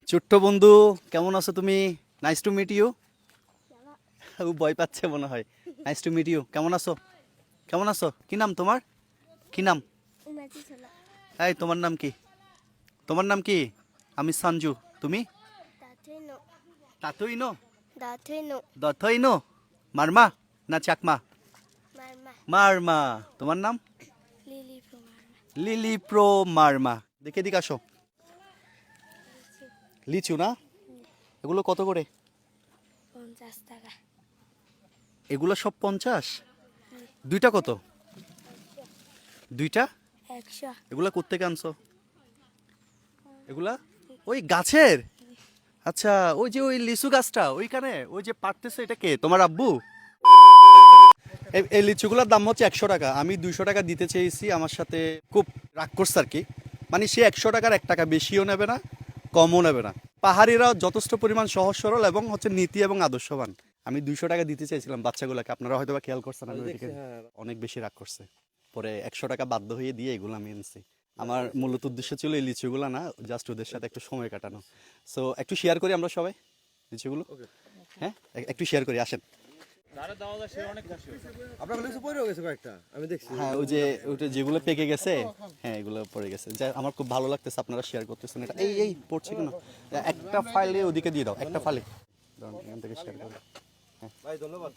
ছোট্ট বন্ধু, কেমন আছো তুমি? Nice to meet you. ও ভয় পাচ্ছে মনে হয়। Nice to meet you. কেমন আছো? কেমন আছো? কি নাম তোমার? কি নাম? এই তোমার নাম কি? তোমার নাম কি? আমি সঞ্জু। তুমি? তাতুইনো। দথইনো। মারমা না চাকমা? মারমা। তোমার নাম? Lily pro Marma. দেখে দিকে আসো। লিচু না? এগুলো কত করে? 50 টাকা। এগুলো সব 50? দুইটা কত? দুইটা? 100। এগুলা কোত্থেকে আনছো? এগুলা ওই গাছের? আচ্ছা, ওই যে ওই লিচু গাছটা ওইখানে ওই যে পারতেছে, এটা কে? তোমার আব্বু? এই লিচুগুলোর দাম হচ্ছে 100 টাকা। আমি 200 টাকা দিতে চেয়েছি, আমার সাথে খুব রাগ করছে আর কি। মানে সে 100 টাকার 1 টাকা বেশিও নেবে না, কমও নেবে না। পাহাড়িরা যথেষ্ট পরিমাণ সহজ সরল এবং হচ্ছে নীতি এবং আদর্শবান। আমি 200 টাকা দিতে চাইছিলাম বাচ্চাগুলোকে, আপনারা হয়তো বা খেয়াল করছেন। আমি ওইদিকে অনেক বেশি রাগ করছে, পরে 100 টাকা বাধ্য হয়ে দিয়ে এগুলো আমি এনেছি। আমার মূলত উদ্দেশ্য ছিল এই লিচুগুলো না, জাস্ট ওদের সাথে একটু সময় কাটানো। সো একটু শেয়ার করি আমরা সবাই লিচুগুলো। হ্যাঁ, একটু শেয়ার করি, আসেন। আপনার লিচু পড়েও গেছে কয়েকটা, আমি দেখছি। হ্যাঁ, ওই যে ওইটা যেগুলো পেকে গেছে, হ্যাঁ এগুলো পড়ে গেছে। যা আমার খুব ভালো লাগতেছে আপনারা শেয়ার করতেছেন এটা। এই এই পড়ছে কেন? একটা ফাইলে ওদিকে দিয়ে দাও, একটা ফাইলে এখান থেকে শেয়ার করো। ভাই ধন্যবাদ।